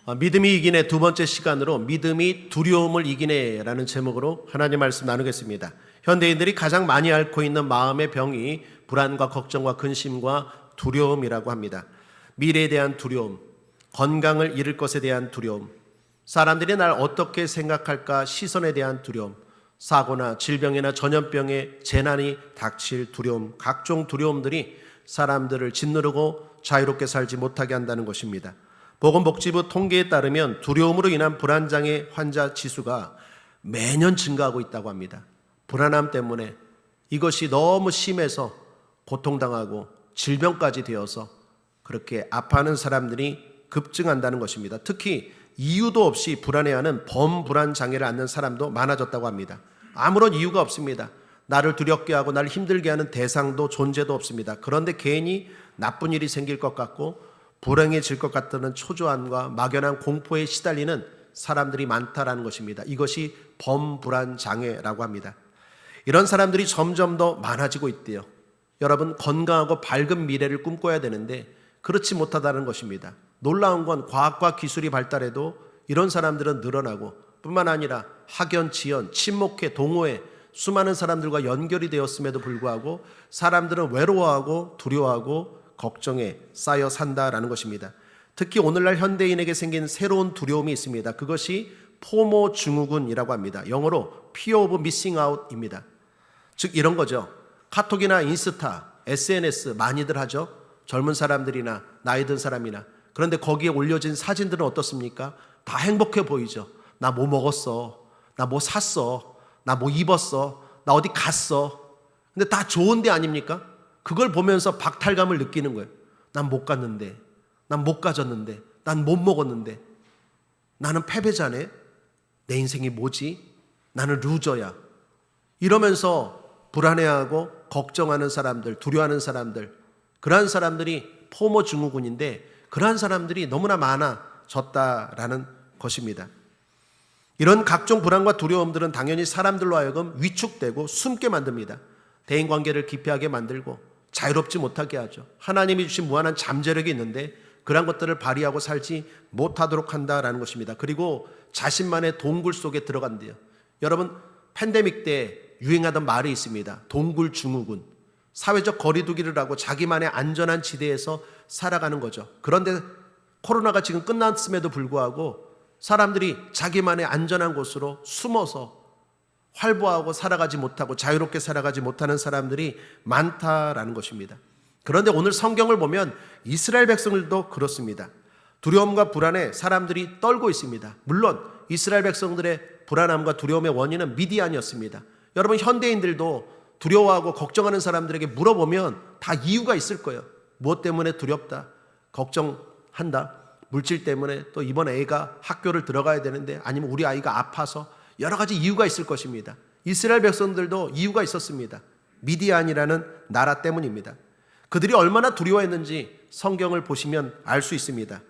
믿음이 이기네 두 번째 시간으로 믿음이 두려움을 이기네라는 제목으로 하나님 말씀 나누겠습니다. 현대인들이 가장 많이 앓고 있는 마음의 병이 불안과 걱정과 근심과 두려움이라고 합니다. 미래에 대한 두려움, 건강을 잃을 것에 대한 두려움, 사람들이 날 어떻게 생각할까 시선에 대한 두려움, 사고나 질병이나 전염병의 재난이 닥칠 두려움, 각종 두려움들이 사람들을 짓누르고 자유롭게 살지 못하게 한다는 것입니다. 보건복지부 통계에 따르면 두려움으로 인한 불안장애 환자 지수가 매년 증가하고 있다고 합니다. 불안함 때문에 이것이 너무 심해서 고통당하고 질병까지 되어서 그렇게 아파하는 사람들이 급증한다는 것입니다. 특히 이유도 없이 불안해하는 범불안장애를 앓는 사람도 많아졌다고 합니다. 아무런 이유가 없습니다. 나를 두렵게 하고 나를 힘들게 하는 대상도 존재도 없습니다. 그런데 괜히 나쁜 일이 생길 것 같고 불행해질 것 같다는 초조함과 막연한 공포에 시달리는 사람들이 많다라는 것입니다. 이것이 범불안장애라고 합니다. 이런 사람들이 점점 더 많아지고 있대요. 여러분, 건강하고 밝은 미래를 꿈꿔야 되는데 그렇지 못하다는 것입니다. 놀라운 건 과학과 기술이 발달해도 이런 사람들은 늘어나고 뿐만 아니라 학연, 지연, 친목회, 동호회 수많은 사람들과 연결이 되었음에도 불구하고 사람들은 외로워하고 두려워하고 걱정에 쌓여 산다라는 것입니다. 특히 오늘날 현대인에게 생긴 새로운 두려움이 있습니다. 그것이 포모 증후군이라고 합니다. 영어로 Fear of Missing Out입니다. 즉 이런 거죠. 카톡이나 인스타, SNS 많이들 하죠. 젊은 사람들이나 나이 든 사람이나. 그런데 거기에 올려진 사진들은 어떻습니까? 다 행복해 보이죠. 나 뭐 먹었어, 나 뭐 샀어, 나 뭐 입었어, 나 어디 갔어. 근데 다 좋은 데 아닙니까? 그걸 보면서 박탈감을 느끼는 거예요. 난 못 갔는데, 난 못 가졌는데, 난 못 먹었는데, 나는 패배자네. 내 인생이 뭐지? 나는 루저야. 이러면서 불안해하고 걱정하는 사람들, 두려워하는 사람들, 그러한 사람들이 포모 증후군인데 그러한 사람들이 너무나 많아졌다라는 것입니다. 이런 각종 불안과 두려움들은 당연히 사람들로 하여금 위축되고 숨게 만듭니다. 대인관계를 기피하게 만들고 자유롭지 못하게 하죠. 하나님이 주신 무한한 잠재력이 있는데 그런 것들을 발휘하고 살지 못하도록 한다라는 것입니다. 그리고 자신만의 동굴 속에 들어간대요. 여러분, 팬데믹 때 유행하던 말이 있습니다. 동굴 증후군. 사회적 거리두기를 하고 자기만의 안전한 지대에서 살아가는 거죠. 그런데 코로나가 지금 끝났음에도 불구하고 사람들이 자기만의 안전한 곳으로 숨어서 활보하고 살아가지 못하고 자유롭게 살아가지 못하는 사람들이 많다라는 것입니다. 그런데 오늘 성경을 보면 이스라엘 백성들도 그렇습니다. 두려움과 불안에 사람들이 떨고 있습니다. 물론 이스라엘 백성들의 불안함과 두려움의 원인은 미디안이었습니다. 여러분, 현대인들도 두려워하고 걱정하는 사람들에게 물어보면 다 이유가 있을 거예요. 무엇 때문에 두렵다, 걱정한다, 물질 때문에, 또 이번 애가 학교를 들어가야 되는데, 아니면 우리 아이가 아파서, 여러 가지 이유가 있을 것입니다. 이스라엘 백성들도 이유가 있었습니다. 미디안이라는 나라 때문입니다. 그들이 얼마나 두려워했는지 성경을 보시면 알 수 있습니다.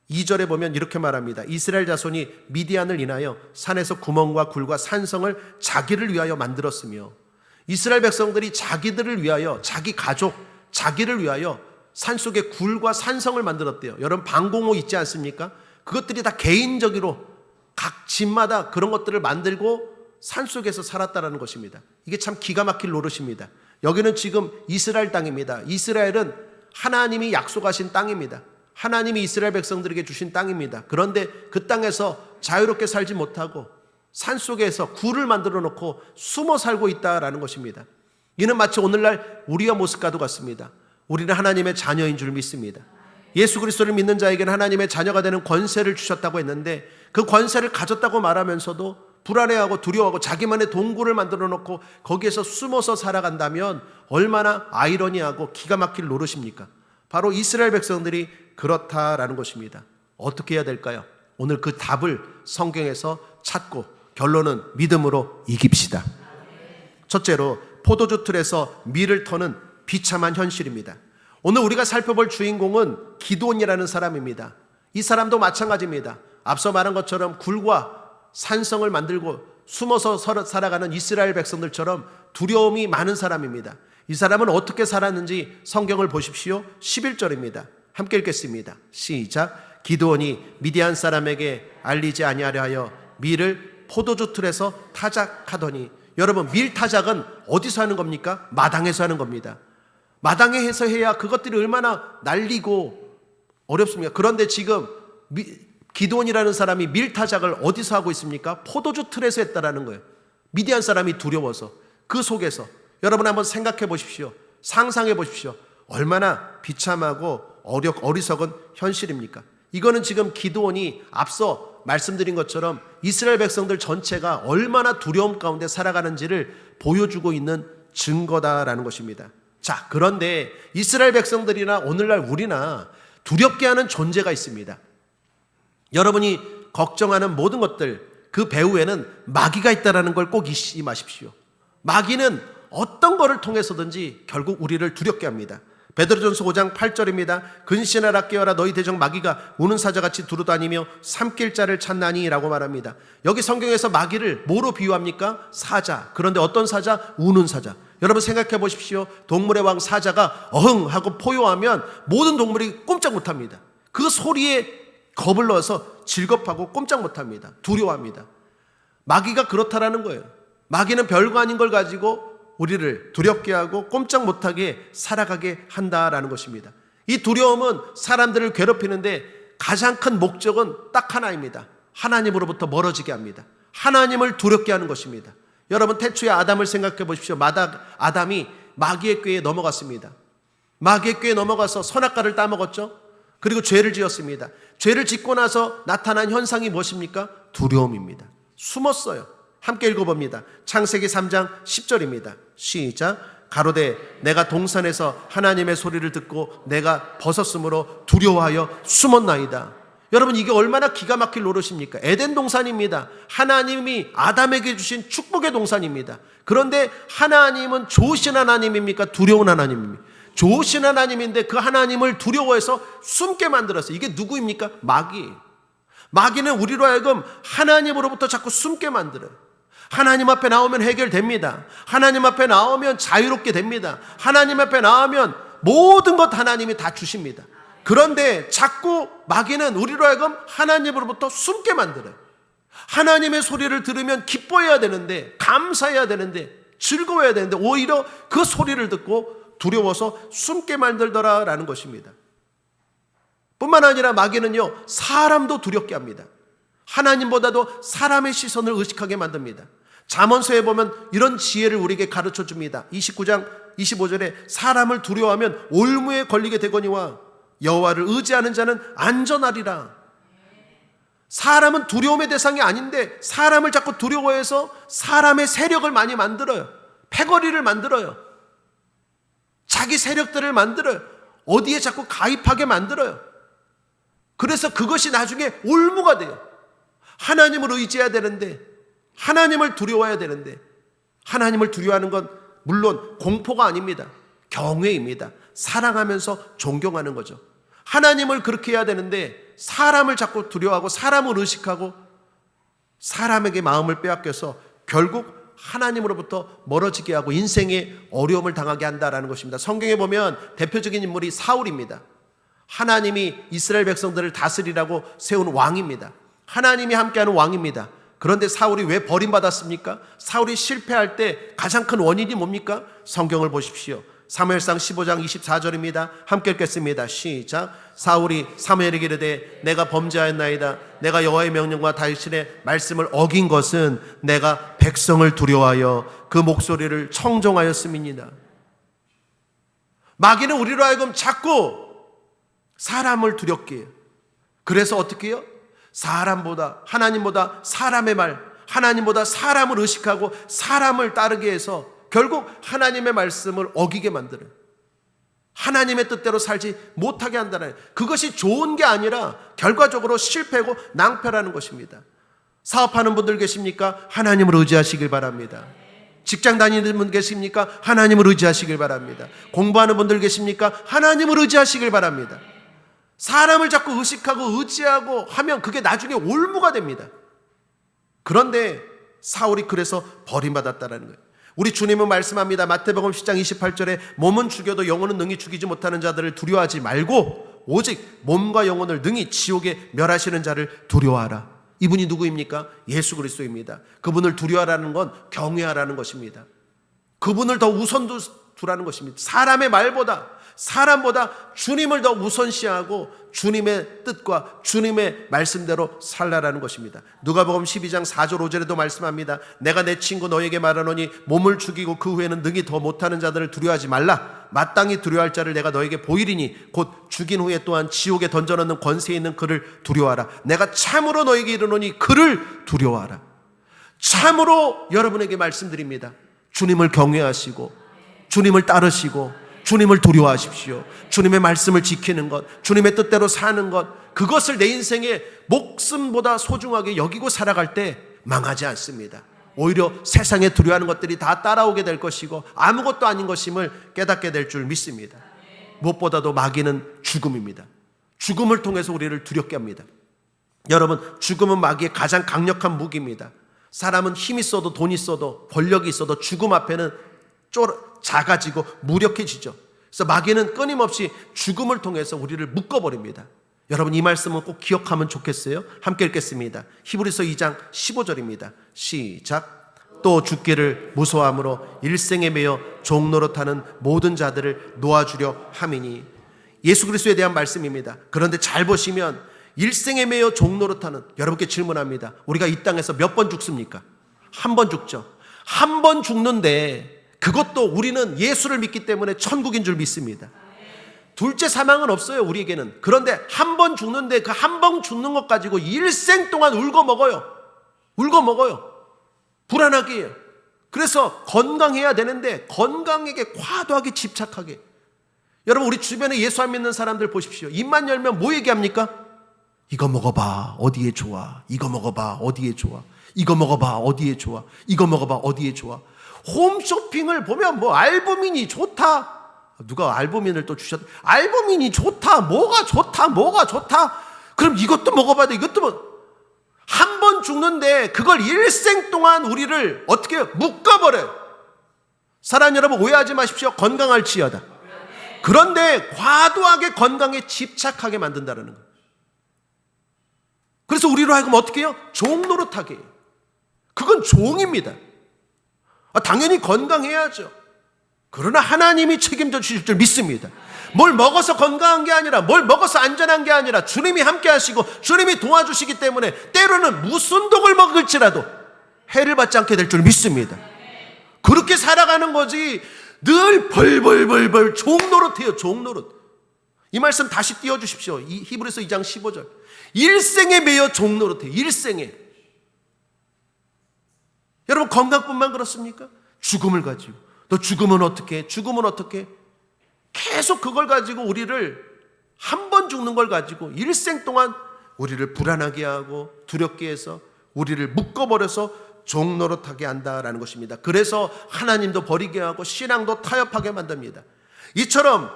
2절에 보면 이렇게 말합니다. 이스라엘 자손이 미디안을 인하여 산에서 구멍과 굴과 산성을 자기를 위하여 만들었으며, 이스라엘 백성들이 자기들을 위하여, 자기 가족, 자기를 위하여 산속에 굴과 산성을 만들었대요. 여러분, 방공호 있지 않습니까? 그것들이 다 개인적으로 각 집마다 그런 것들을 만들고 산속에서 살았다는 것입니다. 이게 참 기가 막힐 노릇입니다. 여기는 지금 이스라엘 땅입니다. 이스라엘은 하나님이 약속하신 땅입니다. 하나님이 이스라엘 백성들에게 주신 땅입니다. 그런데 그 땅에서 자유롭게 살지 못하고 산속에서 굴을 만들어 놓고 숨어 살고 있다라는 것입니다. 이는 마치 오늘날 우리와 모습과도 같습니다. 우리는 하나님의 자녀인 줄 믿습니다. 예수 그리스도를 믿는 자에게는 하나님의 자녀가 되는 권세를 주셨다고 했는데 그 권세를 가졌다고 말하면서도 불안해하고 두려워하고 자기만의 동굴을 만들어 놓고 거기에서 숨어서 살아간다면 얼마나 아이러니하고 기가 막힐 노릇입니까? 바로 이스라엘 백성들이 그렇다라는 것입니다. 어떻게 해야 될까요? 오늘 그 답을 성경에서 찾고 결론은 믿음으로 이깁시다. 첫째로, 포도주 틀에서 밀을 터는 비참한 현실입니다. 오늘 우리가 살펴볼 주인공은 기드온이라는 사람입니다. 이 사람도 마찬가지입니다. 앞서 말한 것처럼 굴과 산성을 만들고 숨어서 살아가는 이스라엘 백성들처럼 두려움이 많은 사람입니다. 이 사람은 어떻게 살았는지 성경을 보십시오. 11절입니다. 함께 읽겠습니다. 시작. 기드온이 미디안 사람에게 알리지 아니하려 하여 밀을 포도주 틀에서 타작하더니, 여러분, 밀 타작은 어디서 하는 겁니까? 마당에서 하는 겁니다. 마당에 해서 해야 그것들이 얼마나 날리고 어렵습니까? 그런데 지금 기드온이라는 사람이 밀 타작을 어디서 하고 있습니까? 포도주 틀에서 했다라는 거예요. 미디안 사람이 두려워서. 그 속에서 여러분 한번 생각해 보십시오. 상상해 보십시오. 얼마나 비참하고 어리석은 현실입니까? 이거는 지금 기드온이 앞서 말씀드린 것처럼 이스라엘 백성들 전체가 얼마나 두려움 가운데 살아가는지를 보여주고 있는 증거다라는 것입니다. 자, 그런데 이스라엘 백성들이나 오늘날 우리나 두렵게 하는 존재가 있습니다. 여러분이 걱정하는 모든 것들, 그 배후에는 마귀가 있다는 걸 꼭 잊지 마십시오. 마귀는 어떤 것을 통해서든지 결국 우리를 두렵게 합니다. 베드로전서 5장 8절입니다. 근신하라 깨어라 너희 대적 마귀가 우는 사자같이 두루다니며 삼킬 자를 찾나니 라고 말합니다. 여기 성경에서 마귀를 뭐로 비유합니까? 사자. 그런데 어떤 사자? 우는 사자. 여러분 생각해 보십시오. 동물의 왕 사자가 어흥 하고 포효하면 모든 동물이 꼼짝 못합니다. 그 소리에 겁을 넣어서 질겁하고 꼼짝 못합니다. 두려워합니다. 마귀가 그렇다라는 거예요. 마귀는 별거 아닌 걸 가지고 우리를 두렵게 하고 꼼짝 못하게 살아가게 한다라는 것입니다. 이 두려움은 사람들을 괴롭히는데 가장 큰 목적은 딱 하나입니다. 하나님으로부터 멀어지게 합니다. 하나님을 두렵게 하는 것입니다. 여러분 태초에 아담을 생각해 보십시오. 아담이 마귀의 꾀에 넘어갔습니다. 마귀의 꾀에 넘어가서 선악과를 따먹었죠. 그리고 죄를 지었습니다. 죄를 짓고 나서 나타난 현상이 무엇입니까? 두려움입니다. 숨었어요. 함께 읽어봅니다. 창세기 3장 10절입니다. 시작. 가로되 내가 동산에서 하나님의 소리를 듣고 내가 벗었으므로 두려워하여 숨었나이다. 여러분 이게 얼마나 기가 막힐 노릇입니까? 에덴 동산입니다. 하나님이 아담에게 주신 축복의 동산입니다. 그런데 하나님은 좋으신 하나님입니까? 두려운 하나님입니까? 좋으신 하나님인데 그 하나님을 두려워해서 숨게 만들었어요. 이게 누구입니까? 마귀. 마귀는 우리로 하여금 하나님으로부터 자꾸 숨게 만들어요. 하나님 앞에 나오면 해결됩니다. 하나님 앞에 나오면 자유롭게 됩니다. 하나님 앞에 나오면 모든 것 하나님이 다 주십니다. 그런데 자꾸 마귀는 우리로 하여금 하나님으로부터 숨게 만들어요. 하나님의 소리를 들으면 기뻐해야 되는데, 감사해야 되는데, 즐거워야 되는데 오히려 그 소리를 듣고 두려워서 숨게 만들더라라는 것입니다. 뿐만 아니라 마귀는요, 사람도 두렵게 합니다. 하나님보다도 사람의 시선을 의식하게 만듭니다. 잠언서에 보면 이런 지혜를 우리에게 가르쳐 줍니다. 29장 25절에 사람을 두려워하면 올무에 걸리게 되거니와 여호와를 의지하는 자는 안전하리라. 사람은 두려움의 대상이 아닌데 사람을 자꾸 두려워해서 사람의 세력을 많이 만들어요. 패거리를 만들어요. 자기 세력들을 만들어요. 어디에 자꾸 가입하게 만들어요. 그래서 그것이 나중에 올무가 돼요. 하나님을 의지해야 되는데, 하나님을 두려워해야 되는데, 하나님을 두려워하는 건 물론 공포가 아닙니다. 경외입니다. 사랑하면서 존경하는 거죠. 하나님을 그렇게 해야 되는데 사람을 자꾸 두려워하고 사람을 의식하고 사람에게 마음을 빼앗겨서 결국 하나님으로부터 멀어지게 하고 인생에 어려움을 당하게 한다라는 것입니다. 성경에 보면 대표적인 인물이 사울입니다. 하나님이 이스라엘 백성들을 다스리라고 세운 왕입니다. 하나님이 함께하는 왕입니다. 그런데 사울이 왜 버림받았습니까? 사울이 실패할 때 가장 큰 원인이 뭡니까? 성경을 보십시오. 사무엘상 15장 24절입니다. 함께 읽겠습니다. 시작. 사울이 사무엘에게 이르되 내가 범죄하였나이다. 내가 여호와의 명령과 다윗의 말씀을 어긴 것은 내가 백성을 두려워하여 그 목소리를 청종하였음이니라. 마귀는 우리로 하여금 자꾸 사람을 두렵게 해요. 그래서 어떻게 해요? 사람보다, 하나님보다 사람의 말, 하나님보다 사람을 의식하고 사람을 따르게 해서 결국 하나님의 말씀을 어기게 만들어요. 하나님의 뜻대로 살지 못하게 한다는, 그것이 좋은 게 아니라 결과적으로 실패고 낭패라는 것입니다. 사업하는 분들 계십니까? 하나님을 의지하시길 바랍니다. 직장 다니는 분 계십니까? 하나님을 의지하시길 바랍니다. 공부하는 분들 계십니까? 하나님을 의지하시길 바랍니다. 사람을 자꾸 의식하고 의지하고 하면 그게 나중에 올무가 됩니다. 그런데 사울이 그래서 버림받았다는 거예요. 우리 주님은 말씀합니다. 마태복음 10장 28절에 몸은 죽여도 영혼은 능히 죽이지 못하는 자들을 두려워하지 말고 오직 몸과 영혼을 능히 지옥에 멸하시는 자를 두려워하라. 이분이 누구입니까? 예수 그리스도입니다. 그분을 두려워하라는 건 경외하라는 것입니다. 그분을 더 우선 두라는 것입니다. 사람보다 주님을 더 우선시하고 주님의 뜻과 주님의 말씀대로 살라라는 것입니다. 누가복음 12장 4절 5절에도 말씀합니다. 내가 내 친구 너에게 말하노니 몸을 죽이고 그 후에는 능히 더 못하는 자들을 두려워하지 말라. 마땅히 두려워할 자를 내가 너에게 보이리니 곧 죽인 후에 또한 지옥에 던져넣는 권세 있는 그를 두려워하라. 내가 참으로 너에게 이르노니 그를 두려워하라. 참으로 여러분에게 말씀드립니다. 주님을 경외하시고 주님을 따르시고 주님을 두려워하십시오. 주님의 말씀을 지키는 것, 주님의 뜻대로 사는 것, 그것을 내 인생의 목숨보다 소중하게 여기고 살아갈 때 망하지 않습니다. 오히려 세상에 두려워하는 것들이 다 따라오게 될 것이고 아무것도 아닌 것임을 깨닫게 될 줄 믿습니다. 무엇보다도 마귀는 죽음입니다. 죽음을 통해서 우리를 두렵게 합니다. 여러분, 죽음은 마귀의 가장 강력한 무기입니다. 사람은 힘 있어도 돈 있어도 권력이 있어도 죽음 앞에는 작아지고 무력해지죠. 그래서 마귀는 끊임없이 죽음을 통해서 우리를 묶어버립니다. 여러분, 이 말씀은 꼭 기억하면 좋겠어요. 함께 읽겠습니다. 히브리서 2장 15절입니다. 시작. 또 죽기를 무서워함으로 일생에 매여 종노릇하는 모든 자들을 놓아주려 함이니. 예수 그리스도에 대한 말씀입니다. 그런데 잘 보시면 일생에 매여 종노릇하는, 여러분께 질문합니다. 우리가 이 땅에서 몇 번 죽습니까? 한 번 죽죠. 한 번 죽는데 그것도 우리는 예수를 믿기 때문에 천국인 줄 믿습니다. 둘째 사망은 없어요, 우리에게는. 그런데 한 번 죽는데 그 한 번 죽는 것 가지고 일생 동안 울고 먹어요. 불안하게 해요. 그래서 건강해야 되는데 건강에게 과도하게 집착하게. 여러분, 우리 주변에 예수 안 믿는 사람들 보십시오. 입만 열면 뭐 얘기합니까? 이거 먹어봐, 어디에 좋아. 이거 먹어봐, 어디에 좋아. 이거 먹어봐, 어디에 좋아. 이거 먹어봐, 어디에 좋아. 홈쇼핑을 보면 뭐 알부민이 좋다. 누가 알부민을 또 주셨다. 알부민이 좋다. 뭐가 좋다. 그럼 이것도 먹어봐야 돼. 이것도 한 번 죽는데 그걸 일생 동안 우리를 어떻게 묶어버려요. 사랑 여러분, 오해하지 마십시오. 건강할지어다. 그런데 과도하게 건강에 집착하게 만든다는 거예요. 그래서 우리로 하여금 어떻게 해요? 종 노릇하게 해요. 그건 종입니다. 당연히 건강해야죠. 그러나 하나님이 책임져 주실 줄 믿습니다. 뭘 먹어서 건강한 게 아니라, 뭘 먹어서 안전한 게 아니라 주님이 함께 하시고 주님이 도와주시기 때문에 때로는 무슨 독을 먹을지라도 해를 받지 않게 될 줄 믿습니다. 그렇게 살아가는 거지 늘 벌벌벌벌 종노릇해요. 종노릇. 이 말씀 다시 띄워주십시오. 이 히브리서 2장 15절. 일생에 매여 종노릇해요. 일생에. 여러분, 건강뿐만 그렇습니까? 죽음을 가지고, 너 죽으면 어떻게? 계속 그걸 가지고 우리를, 한 번 죽는 걸 가지고 일생 동안 우리를 불안하게 하고 두렵게 해서 우리를 묶어버려서 종노릇하게 한다라는 것입니다. 그래서 하나님도 버리게 하고 신앙도 타협하게 만듭니다. 이처럼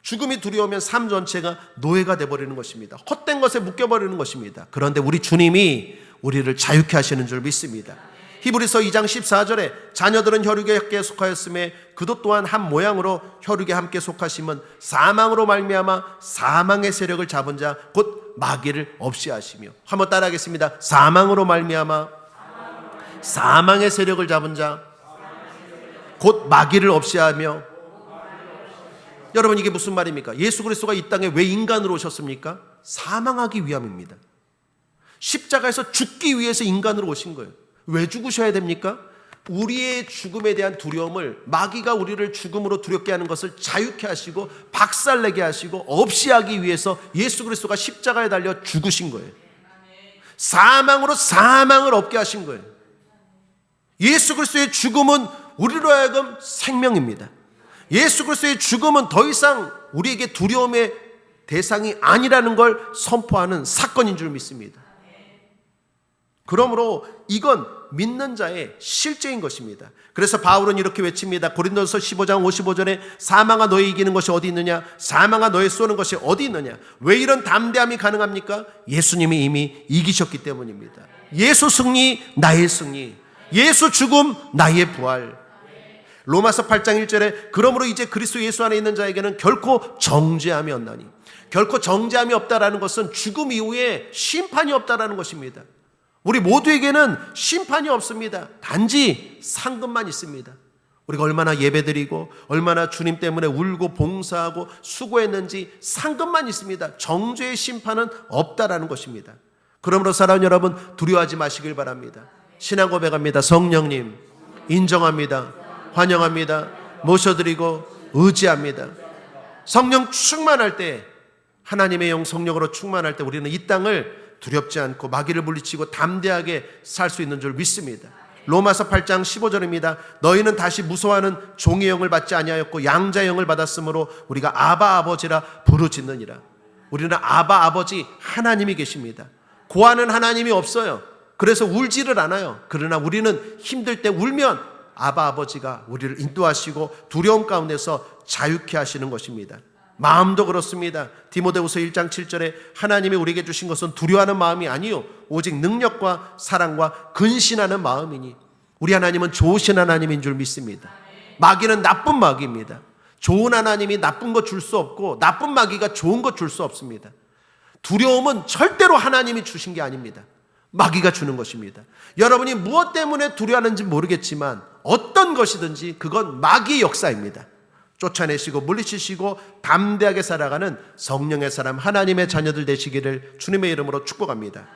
죽음이 두려우면 삶 전체가 노예가 되어버리는 것입니다. 헛된 것에 묶여버리는 것입니다. 그런데 우리 주님이 우리를 자유케 하시는 줄 믿습니다. 히브리서 2장 14절에 자녀들은 혈육에 함께 속하였음에 그도 또한 한 모양으로 혈육에 함께 속하심은 사망으로 말미암아 사망의 세력을 잡은 자 곧 마귀를 없이 하시며. 한번 따라하겠습니다. 사망으로 말미암아 사망의 세력을 잡은 자 곧 마귀를 없이 하며. 여러분, 이게 무슨 말입니까? 예수 그리스도가 이 땅에 왜 인간으로 오셨습니까? 사망하기 위함입니다. 십자가에서 죽기 위해서 인간으로 오신 거예요. 왜 죽으셔야 됩니까? 우리의 죽음에 대한 두려움을, 마귀가 우리를 죽음으로 두렵게 하는 것을 자유케 하시고 박살내게 하시고 없이 하기 위해서 예수 그리스도가 십자가에 달려 죽으신 거예요. 사망으로 사망을 없게 하신 거예요. 예수 그리스도의 죽음은 우리로 하여금 생명입니다. 예수 그리스도의 죽음은 더 이상 우리에게 두려움의 대상이 아니라는 걸 선포하는 사건인 줄 믿습니다. 그러므로 이건 믿는 자의 실제인 것입니다. 그래서 바울은 이렇게 외칩니다. 고린도서 15장 55절에 사망아 너의 이기는 것이 어디 있느냐? 사망아 너의 쏘는 것이 어디 있느냐? 왜 이런 담대함이 가능합니까? 예수님이 이미 이기셨기 때문입니다. 예수 승리, 나의 승리. 예수 죽음, 나의 부활. 로마서 8장 1절에 그러므로 이제 그리스도 예수 안에 있는 자에게는 결코 정죄함이 없나니. 결코 정죄함이 없다라는 것은 죽음 이후에 심판이 없다라는 것입니다. 우리 모두에게는 심판이 없습니다. 단지 상급만 있습니다. 우리가 얼마나 예배드리고 얼마나 주님 때문에 울고 봉사하고 수고했는지 상급만 있습니다. 정죄의 심판은 없다라는 것입니다. 그러므로 사랑하는 여러분, 두려워하지 마시길 바랍니다. 신앙 고백합니다. 성령님 인정합니다. 환영합니다. 모셔드리고 의지합니다. 성령 충만할 때, 하나님의 영 성령으로 충만할 때 우리는 이 땅을 두렵지 않고 마귀를 물리치고 담대하게 살 수 있는 줄 믿습니다. 로마서 8장 15절입니다. 너희는 다시 무서워하는 종의 영을 받지 아니하였고 양자의 영을 받았으므로 우리가 아바 아버지라 부르짖느니라. 우리는 아바 아버지 하나님이 계십니다. 고하는 하나님이 없어요. 그래서 울지를 않아요. 그러나 우리는 힘들 때 울면 아바 아버지가 우리를 인도하시고 두려움 가운데서 자유케 하시는 것입니다. 마음도 그렇습니다. 디모데후서 1장 7절에 하나님이 우리에게 주신 것은 두려워하는 마음이 아니요 오직 능력과 사랑과 근신하는 마음이니, 우리 하나님은 좋으신 하나님인 줄 믿습니다. 마귀는 나쁜 마귀입니다. 좋은 하나님이 나쁜 것 줄 수 없고 나쁜 마귀가 좋은 것 줄 수 없습니다. 두려움은 절대로 하나님이 주신 게 아닙니다. 마귀가 주는 것입니다. 여러분이 무엇 때문에 두려워하는지 모르겠지만 어떤 것이든지 그건 마귀의 역사입니다. 쫓아내시고 물리치시고 담대하게 살아가는 성령의 사람, 하나님의 자녀들 되시기를 주님의 이름으로 축복합니다.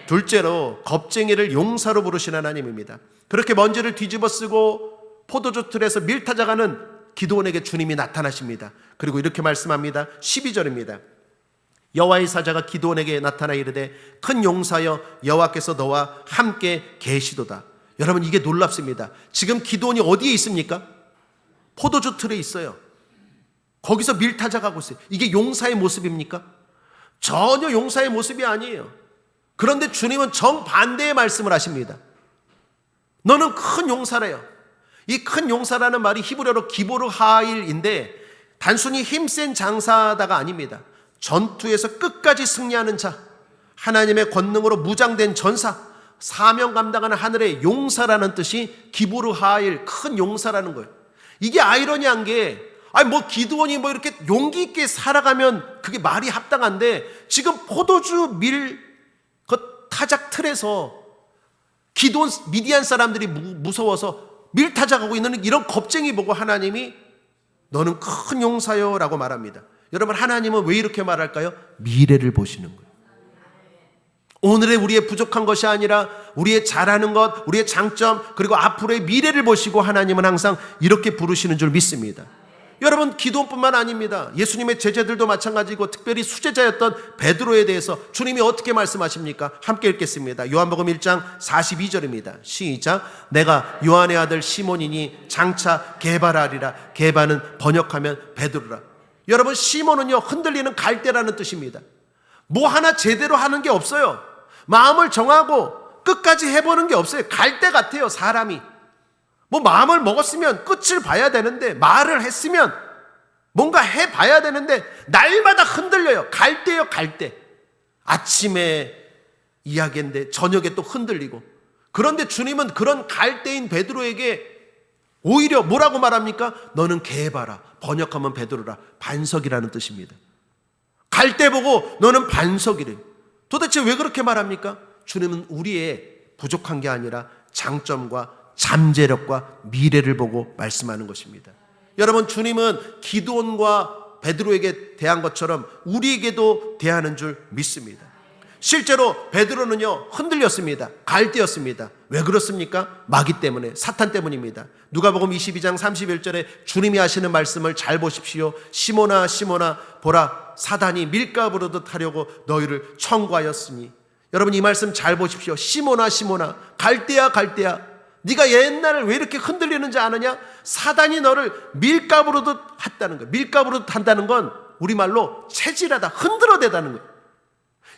둘째로, 겁쟁이를 용사로 부르신 하나님입니다. 그렇게 먼지를 뒤집어 쓰고 포도주 틀에서 밀 타자가는 기드온에게 주님이 나타나십니다. 그리고 이렇게 말씀합니다. 12절입니다. 여호와의 사자가 기드온에게 나타나 이르되 큰 용사여 여호와께서 너와 함께 계시도다. 여러분, 이게 놀랍습니다. 지금 기드온이 어디에 있습니까? 포도주 틀에 있어요. 거기서 밀 타작하고 있어요. 이게 용사의 모습입니까? 전혀 용사의 모습이 아니에요. 그런데 주님은 정반대의 말씀을 하십니다. 너는 큰 용사래요. 이 큰 용사라는 말이 히브리어로 기보르 하일인데 단순히 힘센 장사다가 아닙니다. 전투에서 끝까지 승리하는 자, 하나님의 권능으로 무장된 전사, 사명 감당하는 하늘의 용사라는 뜻이 기보르 하일, 큰 용사라는 거예요. 이게 아이러니한 게, 기드온이 이렇게 용기 있게 살아가면 그게 말이 합당한데, 지금 포도주 밀 타작 틀에서 기드온 미디안 사람들이 무서워서 밀 타작하고 있는 이런 겁쟁이 보고 하나님이 너는 큰 용사요 라고 말합니다. 여러분, 하나님은 왜 이렇게 말할까요? 미래를 보시는 거예요. 오늘의 우리의 부족한 것이 아니라 우리의 잘하는 것, 우리의 장점, 그리고 앞으로의 미래를 보시고 하나님은 항상 이렇게 부르시는 줄 믿습니다. 여러분, 기도뿐만 아닙니다. 예수님의 제자들도 마찬가지고 특별히 수제자였던 베드로에 대해서 주님이 어떻게 말씀하십니까? 함께 읽겠습니다. 요한복음 1장 42절입니다. 시작. 내가 요한의 아들 시몬이니 장차 게바라리라. 게바는 번역하면 베드로라. 여러분, 시몬은요 흔들리는 갈대라는 뜻입니다. 뭐 하나 제대로 하는 게 없어요. 마음을 정하고 끝까지 해보는 게 없어요. 갈대 같아요. 사람이 마음을 먹었으면 끝을 봐야 되는데, 말을 했으면 뭔가 해봐야 되는데 날마다 흔들려요. 갈대요, 갈대. 아침에 이야기인데 저녁에 또 흔들리고. 그런데 주님은 그런 갈대인 베드로에게 오히려 뭐라고 말합니까? 너는 게바라, 번역하면 베드로라, 반석이라는 뜻입니다. 갈대 보고 너는 반석이래. 도대체 왜 그렇게 말합니까? 주님은 우리의 부족한 게 아니라 장점과 잠재력과 미래를 보고 말씀하는 것입니다. 여러분, 주님은 기드온과 베드로에게 대한 것처럼 우리에게도 대하는 줄 믿습니다. 실제로 베드로는요 흔들렸습니다. 갈대였습니다. 왜 그렇습니까? 마귀 때문에, 사탄 때문입니다. 누가복음 22장 31절에 주님이 하시는 말씀을 잘 보십시오. 시몬아 시몬아 보라, 사단이 밀가부르듯 하려고 너희를 청구하였으니. 여러분, 이 말씀 잘 보십시오. 시몬아 시몬아, 갈대야 갈대야, 네가 옛날에 왜 이렇게 흔들리는지 아느냐? 사단이 너를 밀가부르듯 했다는 거예요. 밀가부르듯 한다는 건 우리말로 체질하다, 흔들어대다는 거예요.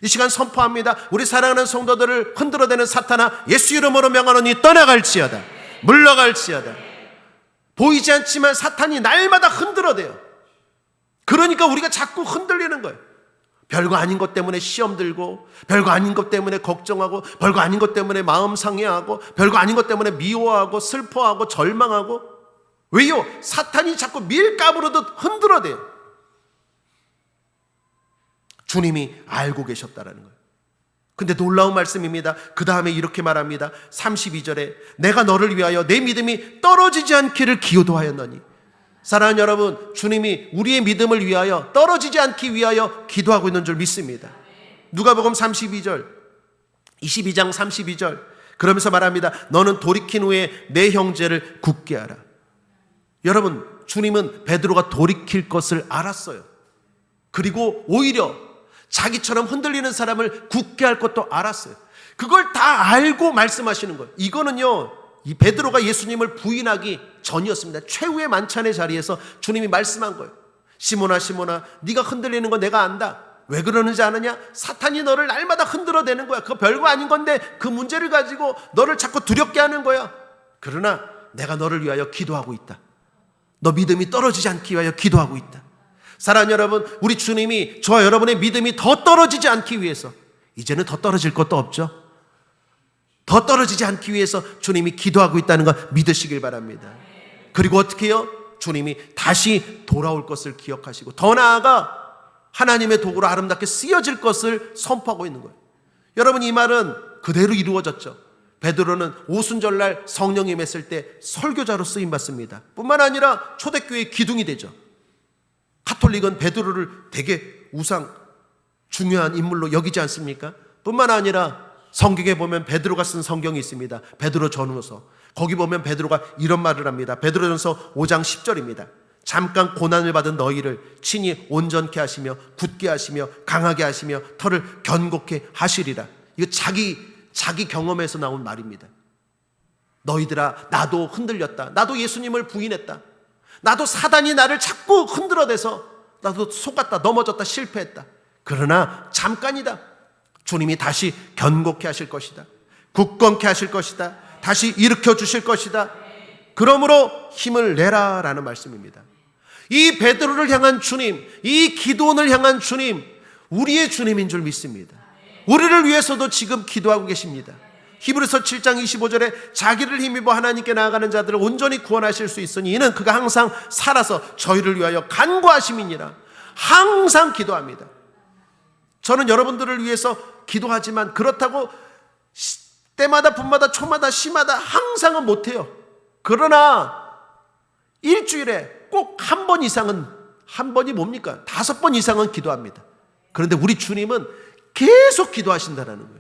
이 시간 선포합니다. 우리 사랑하는 성도들을 흔들어대는 사탄아, 예수 이름으로 명하노니 떠나갈지어다, 물러갈지어다. 보이지 않지만 사탄이 날마다 흔들어대요. 그러니까 우리가 자꾸 흔들리는 거예요. 별거 아닌 것 때문에 시험 들고, 별거 아닌 것 때문에 걱정하고, 별거 아닌 것 때문에 마음 상해하고, 별거 아닌 것 때문에 미워하고 슬퍼하고 절망하고. 왜요? 사탄이 자꾸 밀가부르듯 흔들어대요. 주님이 알고 계셨다라는 거예요. 근데 놀라운 말씀입니다. 그 다음에 이렇게 말합니다. 32절에 내가 너를 위하여 내 믿음이 떨어지지 않기를 기도하였노니. 사랑하는 여러분, 주님이 우리의 믿음을 위하여 떨어지지 않기 위하여 기도하고 있는 줄 믿습니다. 누가복음 32절 22장 32절 그러면서 말합니다. 너는 돌이킨 후에 내 형제를 굳게 하라. 여러분, 주님은 베드로가 돌이킬 것을 알았어요. 그리고 오히려 자기처럼 흔들리는 사람을 굳게 할 것도 알았어요. 그걸 다 알고 말씀하시는 거예요. 이거는요, 이 베드로가 예수님을 부인하기 전이었습니다. 최후의 만찬의 자리에서 주님이 말씀한 거예요. 시몬아 시몬아, 네가 흔들리는 거 내가 안다. 왜 그러는지 아느냐? 사탄이 너를 날마다 흔들어대는 거야. 그거 별거 아닌 건데 그 문제를 가지고 너를 자꾸 두렵게 하는 거야. 그러나 내가 너를 위하여 기도하고 있다. 너 믿음이 떨어지지 않기 위하여 기도하고 있다. 사랑하는 여러분, 우리 주님이 저와 여러분의 믿음이 더 떨어지지 않기 위해서, 이제는 더 떨어질 것도 없죠. 더 떨어지지 않기 위해서 주님이 기도하고 있다는 걸 믿으시길 바랍니다. 그리고 어떻게 해요? 주님이 다시 돌아올 것을 기억하시고 더 나아가 하나님의 도구로 아름답게 쓰여질 것을 선포하고 있는 거예요. 여러분, 이 말은 그대로 이루어졌죠. 베드로는 오순절날 성령이 임했을 때 설교자로 쓰임받습니다. 뿐만 아니라 초대교회의 기둥이 되죠. 가톨릭은 베드로를 되게 중요한 인물로 여기지 않습니까? 뿐만 아니라 성경에 보면 베드로가 쓴 성경이 있습니다. 베드로 전후서. 거기 보면 베드로가 이런 말을 합니다. 베드로전서 5장 10절입니다. 잠깐 고난을 받은 너희를 친히 온전케 하시며 굳게 하시며 강하게 하시며 털을 견고케 하시리라. 이거 자기 경험에서 나온 말입니다. 너희들아, 나도 흔들렸다. 나도 예수님을 부인했다. 나도 사단이 나를 자꾸 흔들어대서 나도 속았다, 넘어졌다, 실패했다. 그러나 잠깐이다. 주님이 다시 견고케 하실 것이다. 굳건케 하실 것이다. 다시 일으켜 주실 것이다. 그러므로 힘을 내라 라는 말씀입니다. 이 베드로를 향한 주님, 이 기도원을 향한 주님, 우리의 주님인 줄 믿습니다. 우리를 위해서도 지금 기도하고 계십니다. 히브리서 7장 25절에 자기를 힘입어 하나님께 나아가는 자들을 온전히 구원하실 수 있으니 이는 그가 항상 살아서 저희를 위하여 간구하심이니라. 항상 기도합니다. 저는 여러분들을 위해서 기도하지만 그렇다고 때마다 분마다 초마다 시마다 항상은 못해요. 그러나 일주일에 꼭 한 번 이상은, 한 번이 뭡니까? 5번 이상은 기도합니다. 그런데 우리 주님은 계속 기도하신다는 거예요.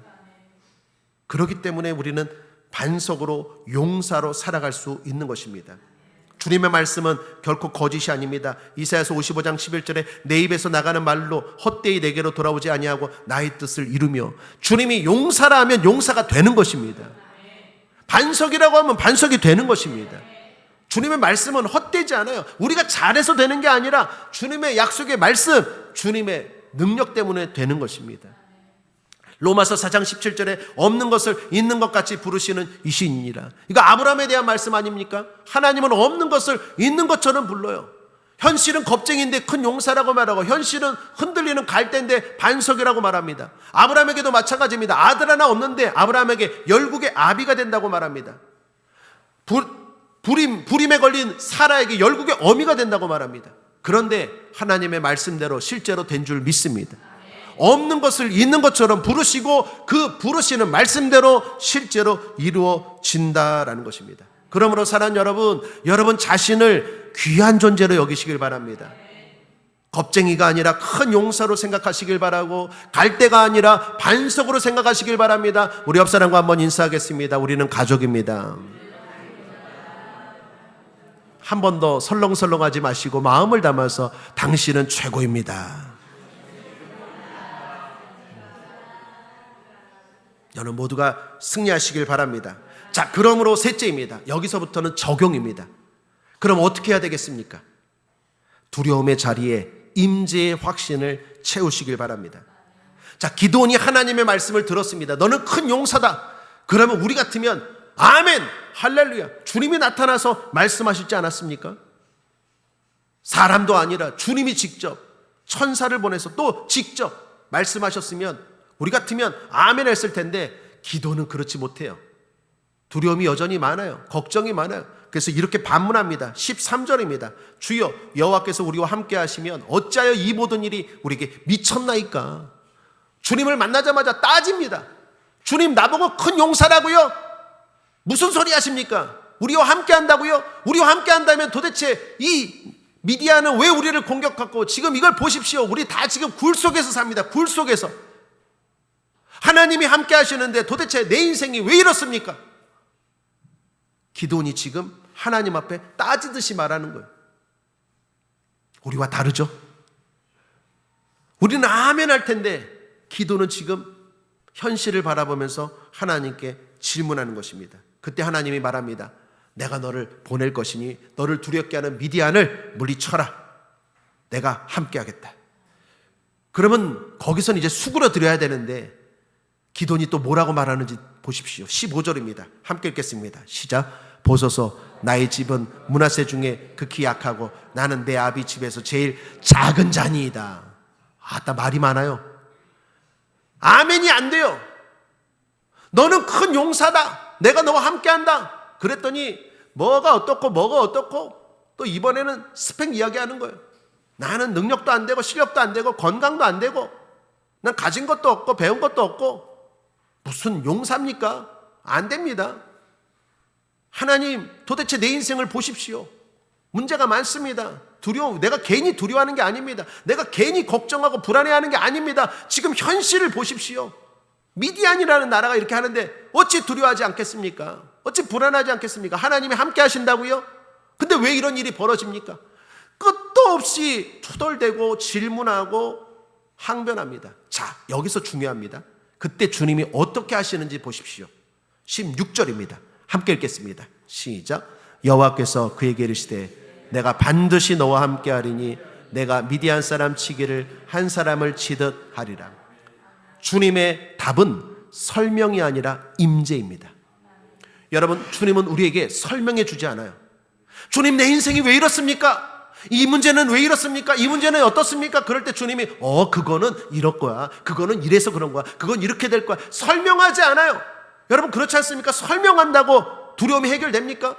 그렇기 때문에 우리는 반석으로 용사로 살아갈 수 있는 것입니다. 주님의 말씀은 결코 거짓이 아닙니다. 이사야서 55장 11절에 내 입에서 나가는 말로 헛되이 내게로 돌아오지 아니하고 나의 뜻을 이루며, 주님이 용사라 하면 용사가 되는 것입니다. 반석이라고 하면 반석이 되는 것입니다. 주님의 말씀은 헛되지 않아요. 우리가 잘해서 되는 게 아니라 주님의 약속의 말씀, 주님의 능력 때문에 되는 것입니다. 로마서 4장 17절에 없는 것을 있는 것 같이 부르시는 이신이니라. 이거 아브라함에 대한 말씀 아닙니까? 하나님은 없는 것을 있는 것처럼 불러요. 현실은 겁쟁인데 큰 용사라고 말하고, 현실은 흔들리는 갈대인데 반석이라고 말합니다. 아브라함에게도 마찬가지입니다. 아들 하나 없는데 아브라함에게 열국의 아비가 된다고 말합니다. 불임에 걸린 사라에게 열국의 어미가 된다고 말합니다. 그런데 하나님의 말씀대로 실제로 된 줄 믿습니다. 없는 것을 있는 것처럼 부르시고 그 부르시는 말씀대로 실제로 이루어진다라는 것입니다. 그러므로 사랑하는 여러분, 여러분 자신을 귀한 존재로 여기시길 바랍니다. 겁쟁이가 아니라 큰 용사로 생각하시길 바라고, 갈대가 아니라 반석으로 생각하시길 바랍니다. 우리 옆 사람과 한번 인사하겠습니다. 우리는 가족입니다. 한 번 더 설렁설렁하지 마시고 마음을 담아서 당신은 최고입니다. 여러분 모두가 승리하시길 바랍니다. 자, 그러므로 셋째입니다. 여기서부터는 적용입니다. 그럼 어떻게 해야 되겠습니까? 두려움의 자리에 임재의 확신을 채우시길 바랍니다. 자, 기드온이 하나님의 말씀을 들었습니다. 너는 큰 용사다. 그러면 우리 같으면 아멘, 할렐루야, 주님이 나타나서 말씀하시지 않았습니까? 사람도 아니라 주님이 직접 천사를 보내서 또 직접 말씀하셨으면 우리 같으면 아멘 했을 텐데, 기도는 그렇지 못해요. 두려움이 여전히 많아요. 걱정이 많아요. 그래서 이렇게 반문합니다. 13절입니다. 주여 여호와께서 우리와 함께 하시면 어찌하여 이 모든 일이 우리에게 미쳤나이까. 주님을 만나자마자 따집니다. 주님 나보고 큰 용사라고요? 무슨 소리 하십니까? 우리와 함께 한다고요? 우리와 함께 한다면 도대체 이 미디안은 왜 우리를 공격하고, 지금 이걸 보십시오. 우리 다 지금 굴 속에서 삽니다. 굴 속에서. 하나님이 함께 하시는데 도대체 내 인생이 왜 이렇습니까? 기드온이 지금 하나님 앞에 따지듯이 말하는 거예요. 우리와 다르죠? 우리는 아멘 할 텐데 기드온은 지금 현실을 바라보면서 하나님께 질문하는 것입니다. 그때 하나님이 말합니다. 내가 너를 보낼 것이니 너를 두렵게 하는 미디안을 물리쳐라. 내가 함께 하겠다. 그러면 거기서는 이제 수그러들어야 되는데 기드온이 또 뭐라고 말하는지 보십시오. 15절입니다. 함께 읽겠습니다. 시작. 보소서 나의 집은 므낫세 중에 극히 약하고 나는 내 아비 집에서 제일 작은 자니이다. 아따 말이 많아요. 아멘이 안 돼요. 너는 큰 용사다. 내가 너와 함께한다. 그랬더니 뭐가 어떻고 또 이번에는 스펙 이야기하는 거예요. 나는 능력도 안 되고 실력도 안 되고 건강도 안 되고 난 가진 것도 없고 배운 것도 없고 무슨 용사입니까? 안 됩니다. 하나님 도대체 내 인생을 보십시오. 문제가 많습니다. 내가 괜히 두려워하는 게 아닙니다. 내가 괜히 걱정하고 불안해하는 게 아닙니다. 지금 현실을 보십시오. 미디안이라는 나라가 이렇게 하는데 어찌 두려워하지 않겠습니까? 어찌 불안하지 않겠습니까? 하나님이 함께 하신다고요? 근데 왜 이런 일이 벌어집니까? 끝도 없이 투덜대고 질문하고 항변합니다. 자, 여기서 중요합니다. 그때 주님이 어떻게 하시는지 보십시오. 16절입니다. 함께 읽겠습니다. 시작. 여호와께서 그에게 이르시되 내가 반드시 너와 함께 하리니 내가 미디안 사람 치기를 한 사람을 치듯 하리라. 주님의 답은 설명이 아니라 임재입니다. 여러분, 주님은 우리에게 설명해 주지 않아요. 주님, 내 인생이 왜 이렇습니까? 이 문제는 왜 이렇습니까? 이 문제는 어떻습니까? 그럴 때 주님이 그거는 이럴 거야. 그거는 이래서 그런 거야. 그건 이렇게 될 거야. 설명하지 않아요. 여러분, 그렇지 않습니까? 설명한다고 두려움이 해결됩니까?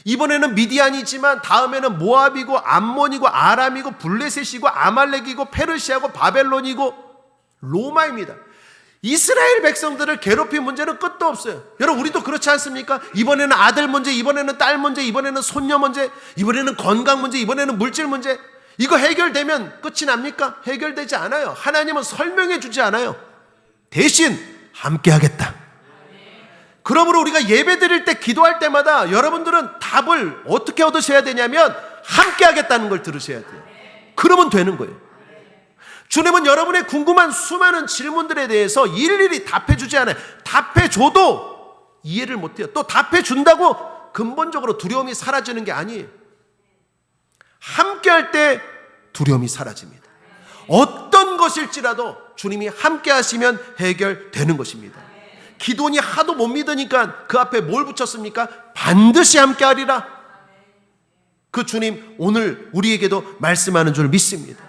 이번에는 미디안이지만 다음에는 모압이고 암몬이고 아람이고 블레셋이고 아말렉이고 페르시아고 바벨론이고 로마입니다. 이스라엘 백성들을 괴롭힌 문제는 끝도 없어요. 여러분, 우리도 그렇지 않습니까? 이번에는 아들 문제, 이번에는 딸 문제, 이번에는 손녀 문제, 이번에는 건강 문제, 이번에는 물질 문제. 이거 해결되면 끝이 납니까? 해결되지 않아요. 하나님은 설명해 주지 않아요. 대신 함께 하겠다. 그러므로 우리가 예배 드릴 때, 기도할 때마다 여러분들은 답을 어떻게 얻으셔야 되냐면 함께 하겠다는 걸 들으셔야 돼요. 그러면 되는 거예요. 주님은 여러분의 궁금한 수많은 질문들에 대해서 일일이 답해주지 않아요. 답해줘도 이해를 못해요. 또 답해준다고 근본적으로 두려움이 사라지는 게 아니에요. 함께할 때 두려움이 사라집니다. 어떤 것일지라도 주님이 함께 하시면 해결되는 것입니다. 기도니 하도 못 믿으니까 그 앞에 뭘 붙였습니까? 반드시 함께 하리라. 그 주님 오늘 우리에게도 말씀하는 줄 믿습니다.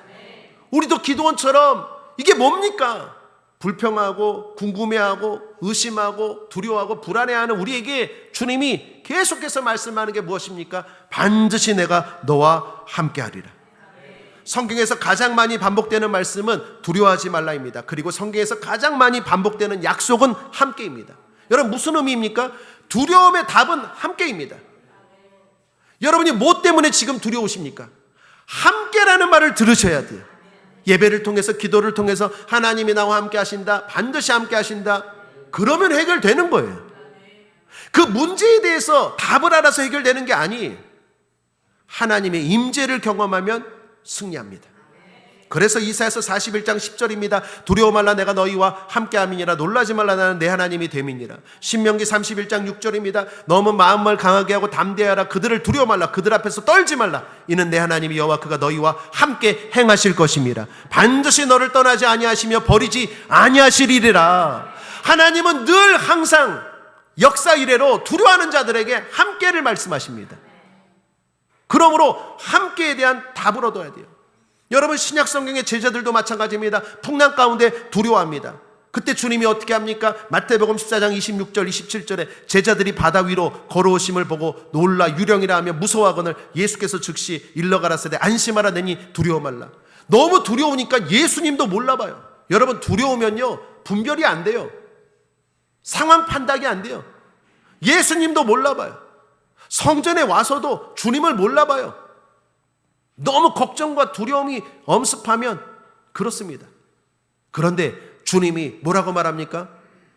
우리도 기도원처럼 이게 뭡니까? 불평하고 궁금해하고 의심하고 두려워하고 불안해하는 우리에게 주님이 계속해서 말씀하는 게 무엇입니까? 반드시 내가 너와 함께 하리라. 성경에서 가장 많이 반복되는 말씀은 두려워하지 말라입니다. 그리고 성경에서 가장 많이 반복되는 약속은 함께입니다. 여러분, 무슨 의미입니까? 두려움의 답은 함께입니다. 여러분이 뭐 때문에 지금 두려우십니까? 함께라는 말을 들으셔야 돼요. 예배를 통해서, 기도를 통해서 하나님이 나와 함께 하신다, 반드시 함께 하신다, 그러면 해결되는 거예요. 그 문제에 대해서 답을 알아서 해결되는 게 아니에요. 하나님의 임재를 경험하면 승리합니다. 그래서 이사야서 41장 10절입니다. 두려워 말라, 내가 너희와 함께함이니라. 놀라지 말라, 나는 내 하나님이 됨이니라. 신명기 31장 6절입니다. 너무 마음을 강하게 하고 담대하라. 그들을 두려워 말라. 그들 앞에서 떨지 말라. 이는 내 하나님이 여호와 그가 너희와 함께 행하실 것임이라. 반드시 너를 떠나지 아니하시며 버리지 아니하시리라. 하나님은 늘 항상 역사 이래로 두려워하는 자들에게 함께를 말씀하십니다. 그러므로 함께에 대한 답을 얻어야 돼요. 여러분, 신약 성경의 제자들도 마찬가지입니다. 풍랑 가운데 두려워합니다. 그때 주님이 어떻게 합니까? 마태복음 14장 26절 27절에 제자들이 바다 위로 걸어오심을 보고 놀라 유령이라 하며 무서워하거늘 예수께서 즉시 일러가라사대 안심하라 내니 두려워 말라. 너무 두려우니까 예수님도 몰라봐요. 여러분, 두려우면요 분별이 안 돼요. 상황 판단이 안 돼요. 예수님도 몰라봐요. 성전에 와서도 주님을 몰라봐요. 너무 걱정과 두려움이 엄습하면 그렇습니다. 그런데 주님이 뭐라고 말합니까?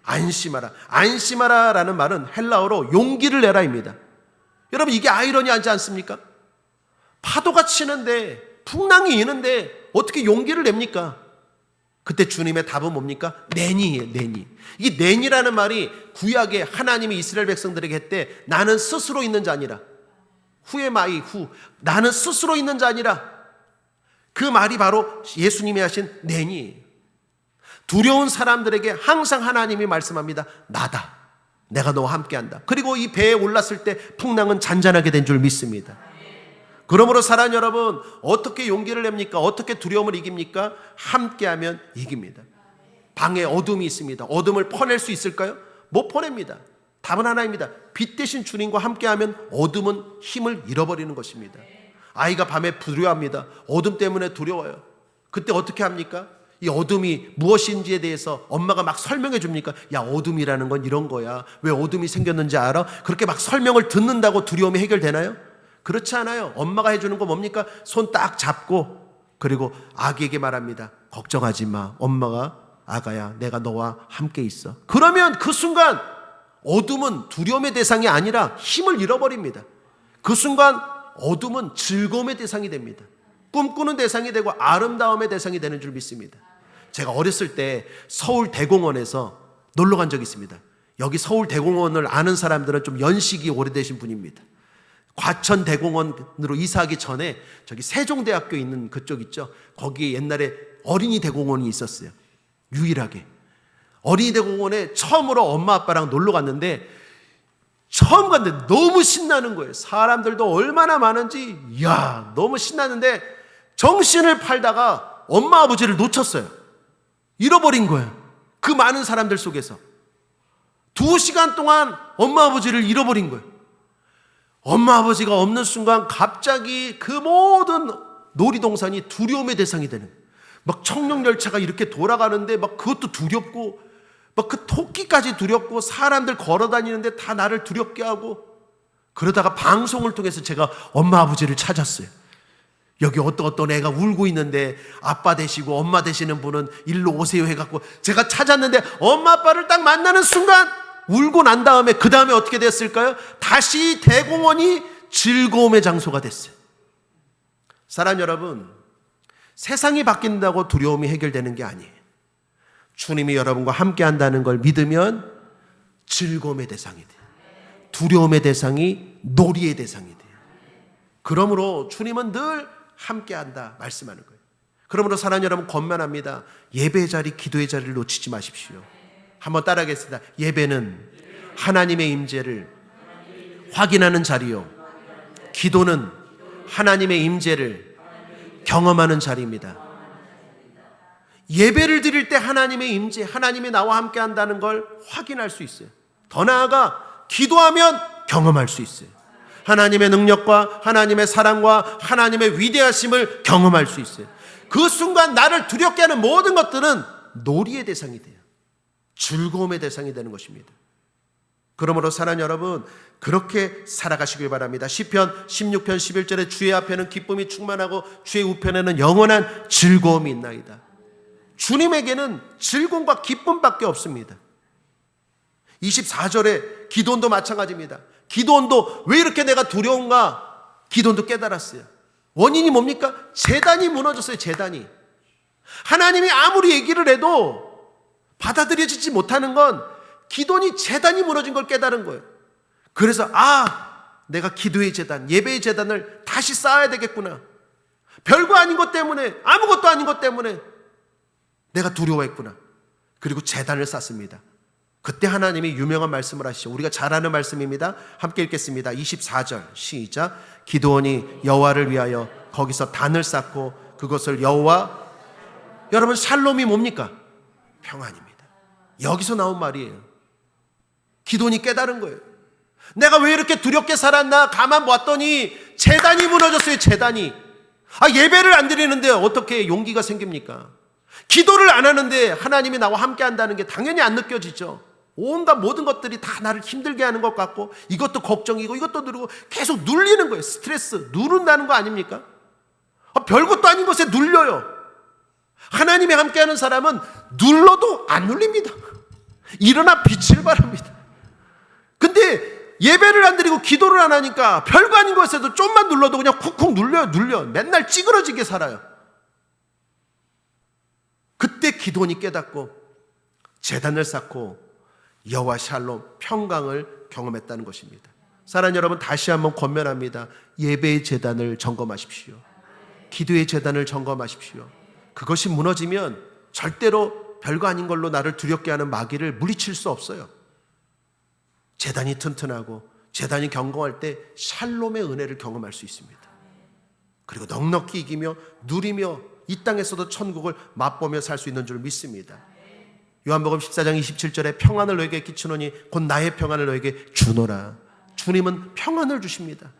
안심하라. 안심하라 라는 말은 헬라어로 용기를 내라입니다. 여러분, 이게 아이러니하지 않습니까? 파도가 치는데, 풍랑이 이는데 어떻게 용기를 냅니까? 그때 주님의 답은 뭡니까? 내니예요, 내니. 이 내니라는 말이 구약에 하나님이 이스라엘 백성들에게 했대. 나는 스스로 있는 자니라. 후에마이 후. 나는 스스로 있는 자니라. 그 말이 바로 예수님이 하신 내니예요. 두려운 사람들에게 항상 하나님이 말씀합니다. 나다. 내가 너와 함께한다. 그리고 이 배에 올랐을 때 풍랑은 잔잔하게 된 줄 믿습니다. 그러므로 사랑하는 여러분, 어떻게 용기를 냅니까? 어떻게 두려움을 이깁니까? 함께하면 이깁니다. 방에 어둠이 있습니다. 어둠을 퍼낼 수 있을까요? 못 퍼냅니다. 답은 하나입니다. 빛 대신 주님과 함께하면 어둠은 힘을 잃어버리는 것입니다. 아이가 밤에 두려워합니다. 어둠 때문에 두려워요. 그때 어떻게 합니까? 이 어둠이 무엇인지에 대해서 엄마가 막 설명해 줍니까? 야, 어둠이라는 건 이런 거야. 왜 어둠이 생겼는지 알아? 그렇게 막 설명을 듣는다고 두려움이 해결되나요? 그렇지 않아요. 엄마가 해주는 거 뭡니까? 손 딱 잡고, 그리고 아기에게 말합니다. 걱정하지 마. 엄마가, 아가야, 내가 너와 함께 있어. 그러면 그 순간 어둠은 두려움의 대상이 아니라 힘을 잃어버립니다. 그 순간 어둠은 즐거움의 대상이 됩니다. 꿈꾸는 대상이 되고 아름다움의 대상이 되는 줄 믿습니다. 제가 어렸을 때 서울 대공원에서 놀러 간 적이 있습니다. 여기 서울 대공원을 아는 사람들은 좀 연식이 오래되신 분입니다. 과천 대공원으로 이사하기 전에 저기 세종대학교 있는 그쪽 있죠. 거기에 옛날에 어린이 대공원이 있었어요. 유일하게. 어린이 대공원에 처음으로 엄마 아빠랑 놀러 갔는데 처음 갔는데 너무 신나는 거예요. 사람들도 얼마나 많은지 이야 너무 신나는데 정신을 팔다가 엄마 아버지를 놓쳤어요. 잃어버린 거예요. 그 많은 사람들 속에서 2시간 동안 엄마 아버지를 잃어버린 거예요. 엄마 아버지가 없는 순간 갑자기 그 모든 놀이동산이 두려움의 대상이 되는 거예요. 막 청룡열차가 이렇게 돌아가는데 막 그것도 두렵고 막 그 토끼까지 두렵고 사람들 걸어다니는데 다 나를 두렵게 하고 그러다가 방송을 통해서 제가 엄마 아버지를 찾았어요. 여기 어떤 애가 울고 있는데 아빠 되시고 엄마 되시는 분은 일로 오세요 해갖고 제가 찾았는데 엄마 아빠를 딱 만나는 순간 울고 난 다음에 그 다음에 어떻게 됐을까요? 다시 대공원이 즐거움의 장소가 됐어요. 사랑 여러분, 세상이 바뀐다고 두려움이 해결되는 게 아니에요. 주님이 여러분과 함께 한다는 걸 믿으면 즐거움의 대상이 돼요. 두려움의 대상이 놀이의 대상이 돼요. 그러므로 주님은 늘 함께 한다 말씀하는 거예요. 그러므로 사랑하는 여러분 권면합니다. 예배의 자리, 기도의 자리를 놓치지 마십시오. 한번 따라하겠습니다. 예배는 하나님의 임재를 확인하는 자리요. 기도는 하나님의 임재를 경험하는 자리입니다. 예배를 드릴 때 하나님의 임재, 하나님이 나와 함께 한다는 걸 확인할 수 있어요. 더 나아가 기도하면 경험할 수 있어요. 하나님의 능력과 하나님의 사랑과 하나님의 위대하심을 경험할 수 있어요. 그 순간 나를 두렵게 하는 모든 것들은 놀이의 대상이 돼요. 즐거움의 대상이 되는 것입니다. 그러므로 사랑하는 여러분, 그렇게 살아가시길 바랍니다. 시편 16편 11절에 주의 앞에는 기쁨이 충만하고 주의 우편에는 영원한 즐거움이 있나이다. 주님에게는 즐거움과 기쁨밖에 없습니다. 24절에 기도원도 마찬가지입니다. 기도원도 왜 이렇게 내가 두려운가? 기도원도 깨달았어요. 원인이 뭡니까? 제단이 무너졌어요. 제단이. 하나님이 아무리 얘기를 해도 받아들여지지 못하는 건 기도원이 제단이 무너진 걸 깨달은 거예요. 그래서 내가 기도의 제단, 예배의 제단을 다시 쌓아야 되겠구나. 별거 아닌 것 때문에, 아무것도 아닌 것 때문에 내가 두려워했구나. 그리고 제단을 쌓습니다. 그때 하나님이 유명한 말씀을 하시죠. 우리가 잘 아는 말씀입니다. 함께 읽겠습니다. 24절 시작. 기드온이 여호와를 위하여 거기서 단을 쌓고 그것을 여호와, 여러분 샬롬이 뭡니까? 평안입니다. 여기서 나온 말이에요. 기돈이 깨달은 거예요. 내가 왜 이렇게 두렵게 살았나 가만 봤더니 제단이 무너졌어요. 제단이. 예배를 안 드리는데 어떻게 용기가 생깁니까? 기도를 안 하는데 하나님이 나와 함께 한다는 게 당연히 안 느껴지죠. 온갖 모든 것들이 다 나를 힘들게 하는 것 같고, 이것도 걱정이고 이것도 누르고 계속 눌리는 거예요. 스트레스 누른다는 거 아닙니까? 별것도 아닌 것에 눌려요. 하나님이 함께하는 사람은 눌러도 안 눌립니다. 일어나 빛을 발합니다. 근데 예배를 안 드리고 기도를 안 하니까 별거 아닌 것에도 좀만 눌러도 그냥 쿡쿡 눌려. 맨날 찌그러지게 살아요. 그때 기돈이 깨닫고 제단을 쌓고 여호와 샬롬 평강을 경험했다는 것입니다. 사랑하는 여러분, 다시 한번 권면합니다. 예배의 제단을 점검하십시오. 기도의 제단을 점검하십시오. 그것이 무너지면 절대로 별거 아닌 걸로 나를 두렵게 하는 마귀를 물리칠 수 없어요. 제단이 튼튼하고 제단이 견고할 때 샬롬의 은혜를 경험할 수 있습니다. 그리고 넉넉히 이기며 누리며 이 땅에서도 천국을 맛보며 살 수 있는 줄 믿습니다. 요한복음 14장 27절에 평안을 너에게 끼치노니 곧 나의 평안을 너에게 주노라. 주님은 평안을 주십니다.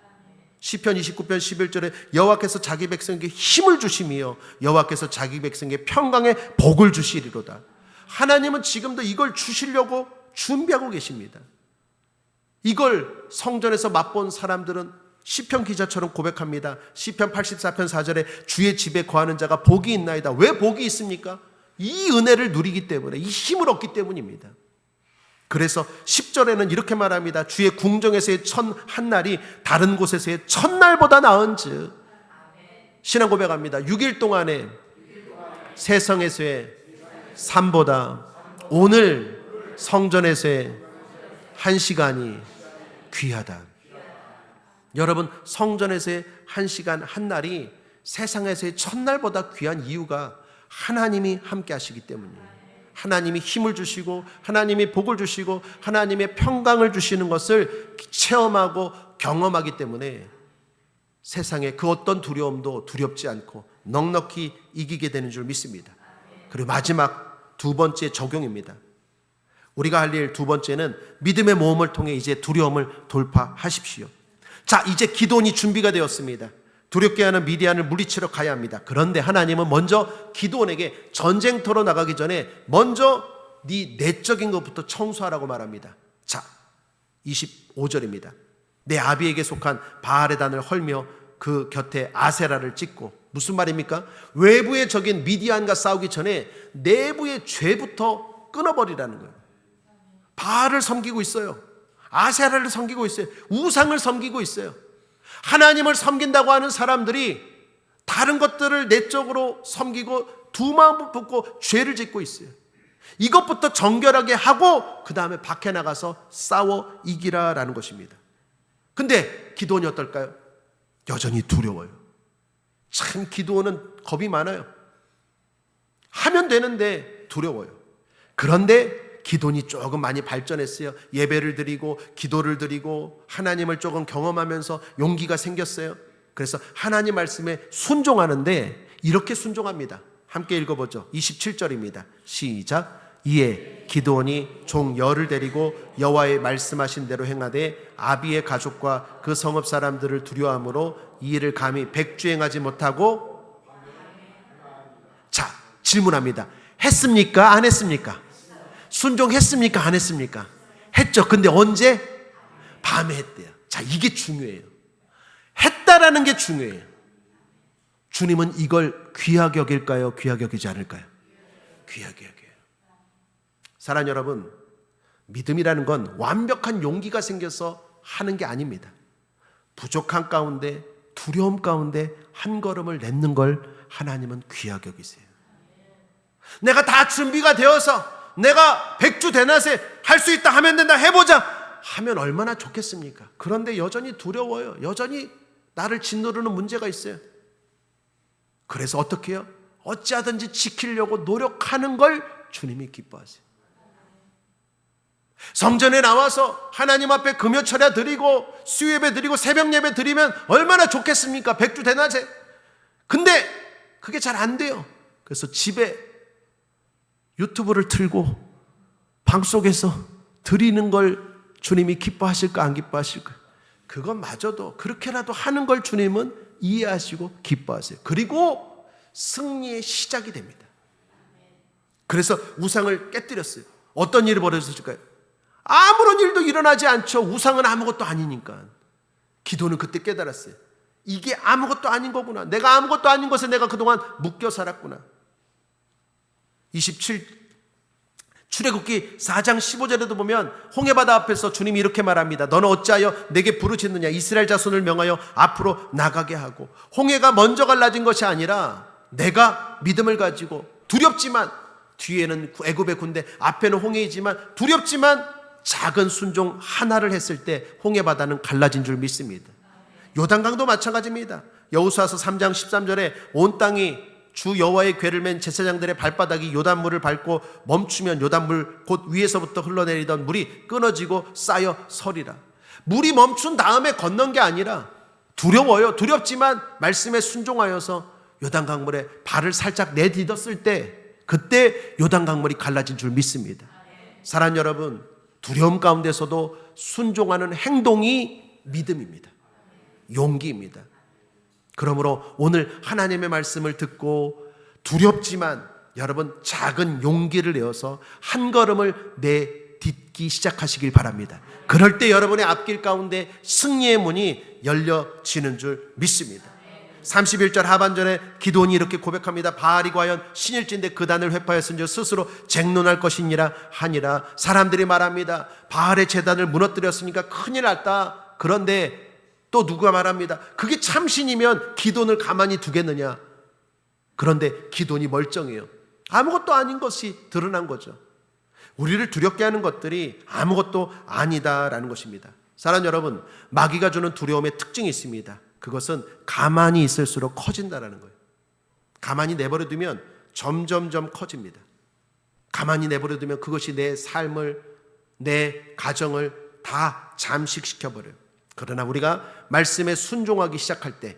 시편 29편 11절에 여호와께서 자기 백성에게 힘을 주심이요 여호와께서 자기 백성에게 평강의 복을 주시리로다. 하나님은 지금도 이걸 주시려고 준비하고 계십니다. 이걸 성전에서 맛본 사람들은 시편 기자처럼 고백합니다. 시편 84편 4절에 주의 집에 거하는 자가 복이 있나이다. 왜 복이 있습니까? 이 은혜를 누리기 때문에, 이 힘을 얻기 때문입니다. 그래서 10절에는 이렇게 말합니다. 주의 궁정에서의 한 날이 다른 곳에서의 첫날보다 나은즉. 신앙 고백합니다. 6일 동안에 세성에서의 삶보다 오늘 성전에서의 1시간이 귀하다. 여러분, 성전에서의 1시간 한 날이 세상에서의 첫날보다 귀한 이유가 하나님이 함께 하시기 때문이에요. 하나님이 힘을 주시고 하나님이 복을 주시고 하나님의 평강을 주시는 것을 체험하고 경험하기 때문에 세상의 그 어떤 두려움도 두렵지 않고 넉넉히 이기게 되는 줄 믿습니다. 그리고 마지막 두 번째 적용입니다. 우리가 할 일 두 번째는 믿음의 모험을 통해 이제 두려움을 돌파하십시오. 자, 이제 기돈이 준비가 되었습니다. 두렵게 하는 미디안을 물리치러 가야 합니다. 그런데 하나님은 먼저 기드온에게 전쟁터로 나가기 전에 먼저 네 내적인 것부터 청소하라고 말합니다. 자, 25절입니다. 내 아비에게 속한 바알의 단을 헐며 그 곁에 아세라를 찍고. 무슨 말입니까? 외부의 적인 미디안과 싸우기 전에 내부의 죄부터 끊어버리라는 거예요. 바알을 섬기고 있어요. 아세라를 섬기고 있어요. 우상을 섬기고 있어요. 하나님을 섬긴다고 하는 사람들이 다른 것들을 내적으로 섬기고 두 마음을 품고 죄를 짓고 있어요. 이것부터 정결하게 하고 그 다음에 밖에 나가서 싸워 이기라라는 것입니다. 근데 기드온이 어떨까요? 여전히 두려워요. 참 기드온은 겁이 많아요. 하면 되는데 두려워요. 그런데 기돈이 조금 많이 발전했어요. 예배를 드리고 기도를 드리고 하나님을 조금 경험하면서 용기가 생겼어요. 그래서 하나님 말씀에 순종하는데 이렇게 순종합니다. 함께 읽어보죠. 27절입니다. 시작. 이에 기드온이 종 열을 데리고 여호와의 말씀하신 대로 행하되 아비의 가족과 그 성읍 사람들을 두려워함으로 이 일을 감히 백주행하지 못하고. 자, 질문합니다. 했습니까? 안 했습니까? 순종했습니까? 안 했습니까? 했죠. 근데 언제? 밤에 했대요. 자, 이게 중요해요. 했다라는 게 중요해요. 주님은 이걸 귀하게 여길까요? 귀하게 여기지 않을까요? 귀하게 여겨요. 사랑하는 여러분, 믿음이라는 건 완벽한 용기가 생겨서 하는 게 아닙니다. 부족한 가운데, 두려움 가운데 한 걸음을 내는 걸 하나님은 귀하게 여기세요. 내가 다 준비가 되어서 내가 백주대낮에 할 수 있다, 하면 된다, 해보자 하면 얼마나 좋겠습니까? 그런데 여전히 두려워요. 여전히 나를 짓누르는 문제가 있어요. 그래서 어떻게 해요? 어찌하든지 지키려고 노력하는 걸 주님이 기뻐하세요. 성전에 나와서 하나님 앞에 금요철야 드리고 수요예배 드리고 새벽 예배 드리면 얼마나 좋겠습니까? 백주대낮에. 근데 그게 잘 안 돼요. 그래서 집에 유튜브를 틀고 방 속에서 드리는 걸 주님이 기뻐하실까 안 기뻐하실까? 그것마저도 그렇게라도 하는 걸 주님은 이해하시고 기뻐하세요. 그리고 승리의 시작이 됩니다. 그래서 우상을 깨뜨렸어요. 어떤 일이 벌어졌을까요? 아무런 일도 일어나지 않죠. 우상은 아무것도 아니니까. 기도는 그때 깨달았어요. 이게 아무것도 아닌 거구나. 내가 아무것도 아닌 것에 내가 그동안 묶여 살았구나. 27 출애굽기 4장 15절에도 보면 홍해바다 앞에서 주님이 이렇게 말합니다. 너는 어찌하여 내게 부르짖느냐? 이스라엘 자손을 명하여 앞으로 나가게 하고. 홍해가 먼저 갈라진 것이 아니라 내가 믿음을 가지고 두렵지만 뒤에는 애굽의 군대, 앞에는 홍해이지만 두렵지만 작은 순종 하나를 했을 때 홍해바다는 갈라진 줄 믿습니다. 요단강도 마찬가지입니다. 여호수아서 3장 13절에 온 땅이 주 여호와의 궤를 맨 제사장들의 발바닥이 요단물을 밟고 멈추면 요단물 곧 위에서부터 흘러내리던 물이 끊어지고 쌓여 서리라. 물이 멈춘 다음에 건넌 게 아니라 두려워요. 두렵지만 말씀에 순종하여서 요단강물에 발을 살짝 내딛었을 때 그때 요단강물이 갈라진 줄 믿습니다. 사랑하는 여러분, 두려움 가운데서도 순종하는 행동이 믿음입니다. 용기입니다. 그러므로 오늘 하나님의 말씀을 듣고 두렵지만 여러분 작은 용기를 내어서 한 걸음을 내딛기 시작하시길 바랍니다. 그럴 때 여러분의 앞길 가운데 승리의 문이 열려지는 줄 믿습니다. 31절 하반절에 기도원이 이렇게 고백합니다. 바알이 과연 신일진데 그 단을 회파했은즉 스스로 쟁론할 것이니라 하니라. 사람들이 말합니다. 바알의 제단을 무너뜨렸으니까 큰일 났다. 그런데 또 누가 말합니다. 그게 참신이면 기돈을 가만히 두겠느냐. 그런데 기돈이 멀쩡해요. 아무것도 아닌 것이 드러난 거죠. 우리를 두렵게 하는 것들이 아무것도 아니다라는 것입니다. 사랑하는 여러분, 마귀가 주는 두려움의 특징이 있습니다. 그것은 가만히 있을수록 커진다라는 거예요. 가만히 내버려두면 점점점 커집니다. 가만히 내버려두면 그것이 내 삶을, 내 가정을 다 잠식시켜버려요. 그러나 우리가 말씀에 순종하기 시작할 때,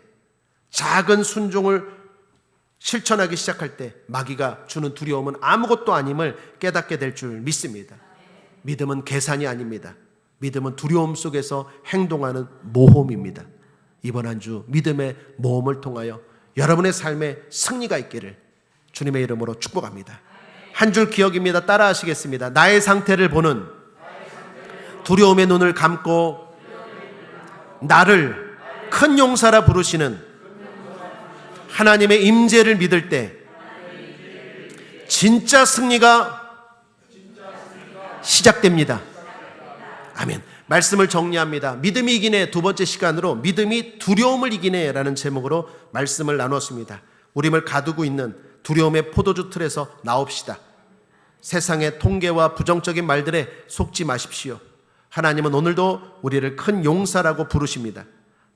작은 순종을 실천하기 시작할 때 마귀가 주는 두려움은 아무것도 아님을 깨닫게 될 줄 믿습니다. 믿음은 계산이 아닙니다. 믿음은 두려움 속에서 행동하는 모험입니다. 이번 한 주 믿음의 모험을 통하여 여러분의 삶에 승리가 있기를 주님의 이름으로 축복합니다. 한 줄 기억입니다. 따라 하시겠습니다. 나의 상태를 보는 두려움의 눈을 감고 나를 큰 용사라 부르시는 하나님의 임재를 믿을 때 진짜 승리가 시작됩니다. 아멘. 말씀을 정리합니다. 믿음이 이기네 두 번째 시간으로 믿음이 두려움을 이기네 라는 제목으로 말씀을 나눴습니다. 우림을 가두고 있는 두려움의 포도주 틀에서 나옵시다. 세상의 통계와 부정적인 말들에 속지 마십시오. 하나님은 오늘도 우리를 큰 용사라고 부르십니다.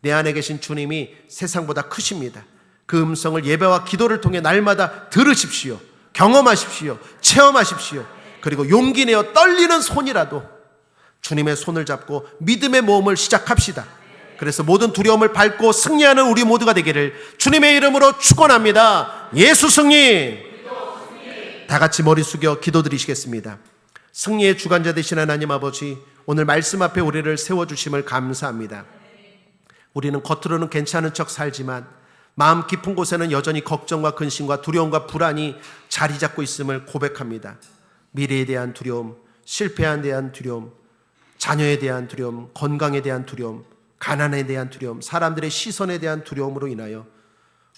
내 안에 계신 주님이 세상보다 크십니다. 그 음성을 예배와 기도를 통해 날마다 들으십시오. 경험하십시오. 체험하십시오. 그리고 용기 내어 떨리는 손이라도 주님의 손을 잡고 믿음의 모험을 시작합시다. 그래서 모든 두려움을 밟고 승리하는 우리 모두가 되기를 주님의 이름으로 축원합니다. 예수 승리! 다 같이 머리 숙여 기도드리시겠습니다. 승리의 주관자 되신 하나님 아버지, 오늘 말씀 앞에 우리를 세워주심을 감사합니다. 우리는 겉으로는 괜찮은 척 살지만 마음 깊은 곳에는 여전히 걱정과 근심과 두려움과 불안이 자리 잡고 있음을 고백합니다. 미래에 대한 두려움, 실패에 대한 두려움, 자녀에 대한 두려움, 건강에 대한 두려움, 가난에 대한 두려움, 사람들의 시선에 대한 두려움으로 인하여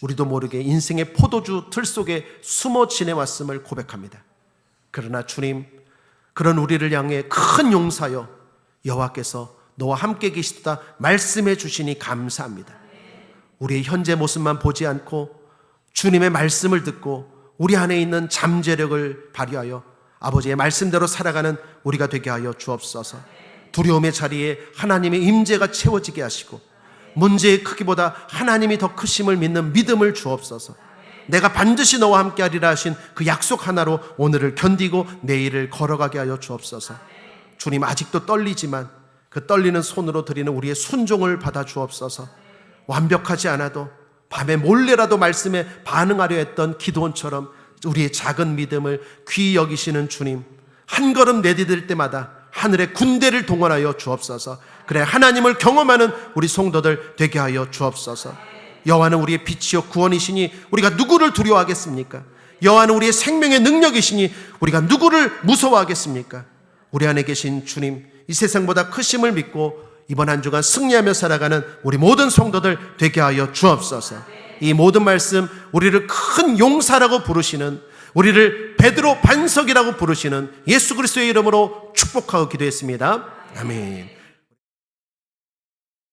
우리도 모르게 인생의 포도주 틀 속에 숨어 지내왔음을 고백합니다. 그러나 주님, 그런 우리를 향해 큰 용사여 여호와께서 너와 함께 계시다 말씀해 주시니 감사합니다. 우리의 현재 모습만 보지 않고 주님의 말씀을 듣고 우리 안에 있는 잠재력을 발휘하여 아버지의 말씀대로 살아가는 우리가 되게 하여 주옵소서. 두려움의 자리에 하나님의 임재가 채워지게 하시고 문제의 크기보다 하나님이 더 크심을 믿는 믿음을 주옵소서. 내가 반드시 너와 함께 하리라 하신 그 약속 하나로 오늘을 견디고 내일을 걸어가게 하여 주옵소서. 주님, 아직도 떨리지만 그 떨리는 손으로 드리는 우리의 순종을 받아 주옵소서. 완벽하지 않아도 밤에 몰래라도 말씀에 반응하려 했던 기도원처럼 우리의 작은 믿음을 귀히 여기시는 주님, 한 걸음 내디딜 때마다 하늘의 군대를 동원하여 주옵소서. 그래 하나님을 경험하는 우리 성도들 되게 하여 주옵소서. 여호와는 우리의 빛이요 구원이시니 우리가 누구를 두려워하겠습니까? 여호와는 우리의 생명의 능력이시니 우리가 누구를 무서워하겠습니까? 우리 안에 계신 주님, 이 세상보다 크심을 믿고 이번 한 주간 승리하며 살아가는 우리 모든 성도들 되게 하여 주옵소서. 이 모든 말씀 우리를 큰 용사라고 부르시는, 우리를 베드로 반석이라고 부르시는 예수 그리스도의 이름으로 축복하고 기도했습니다. 아멘.